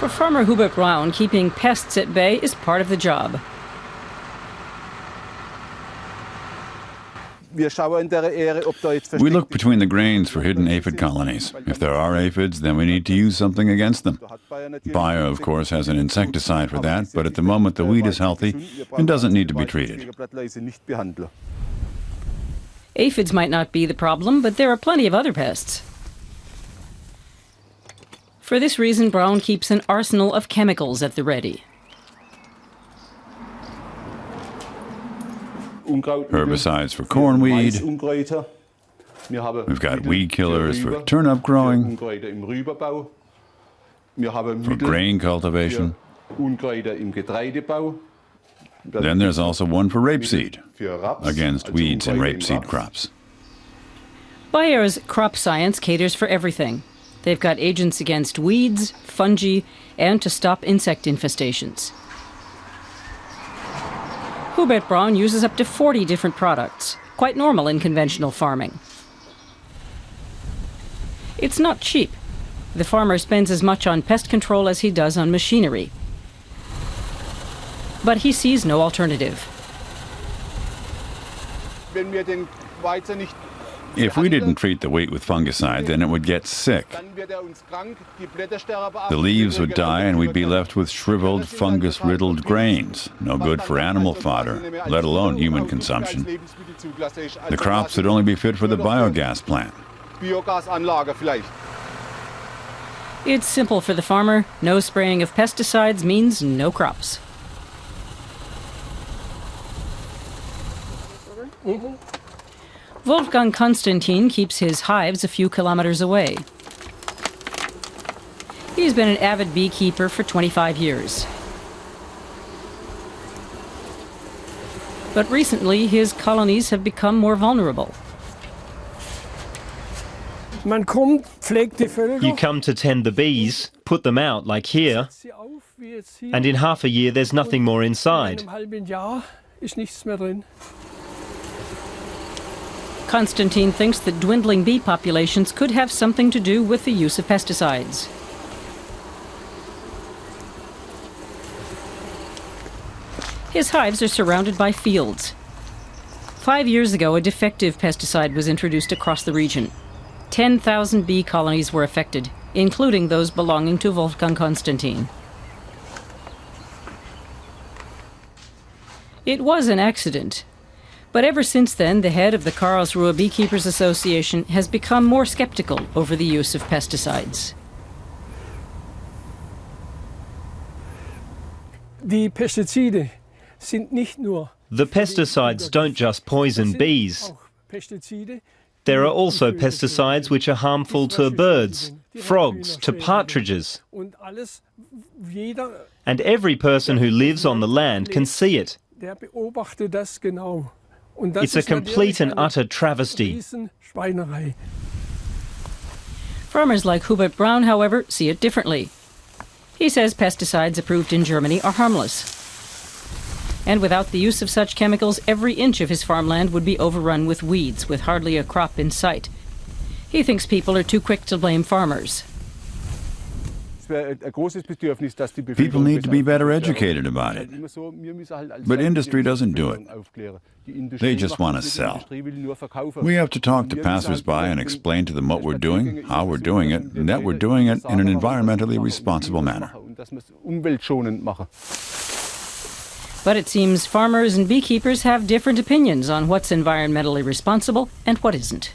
For farmer Hubert Braun, keeping pests at bay is part of the job. We look between the grains for hidden aphid colonies. If there are aphids, then we need to use something against them. Bayer, of course, has an insecticide for that, but at the moment the wheat is healthy and doesn't need to be treated. Aphids might not be the problem, but there are plenty of other pests. For this reason, Braun keeps an arsenal of chemicals at the ready. Herbicides for cornweed. We've got weed killers for turnip growing, for grain cultivation. Then there's also one for rapeseed, against weeds in rapeseed crops. Bayer's crop science caters for everything. They've got agents against weeds, fungi, and to stop insect infestations. Hubert Braun uses up to 40 different products, quite normal in conventional farming. It's not cheap. The farmer spends as much on pest control as he does on machinery. But he sees no alternative. If we didn't treat the wheat with fungicide, then it would get sick. The leaves would die and we'd be left with shriveled, fungus-riddled grains, no good for animal fodder, let alone human consumption. The crops would only be fit for the biogas plant. It's simple for the farmer. No spraying of pesticides means no crops. Wolfgang Konstantin keeps his hives a few kilometers away. He's been an avid beekeeper for 25 years. But recently, his colonies have become more vulnerable. You come to tend the bees, put them out like here, and in half a year there's nothing more inside. Konstantin thinks that dwindling bee populations could have something to do with the use of pesticides. His hives are surrounded by fields. 5 years ago, a defective pesticide was introduced across the region. 10,000 bee colonies were affected, including those belonging to Wolfgang Konstantin. It was an accident. But ever since then, the head of the Karlsruhe Beekeepers Association has become more skeptical over the use of pesticides. The pesticides don't just poison bees. There are also pesticides which are harmful to birds, frogs, to partridges. And every person who lives on the land can see it. It's a complete and utter travesty. Farmers like Hubert Braun, however, see it differently. He says pesticides approved in Germany are harmless. And without the use of such chemicals, every inch of his farmland would be overrun with weeds, with hardly a crop in sight. He thinks people are too quick to blame farmers. People need to be better educated about it. But industry doesn't do it. They just want to sell. We have to talk to passers-by and explain to them what we're doing, how we're doing it, and that we're doing it in an environmentally responsible manner. But it seems farmers and beekeepers have different opinions on what's environmentally responsible and what isn't.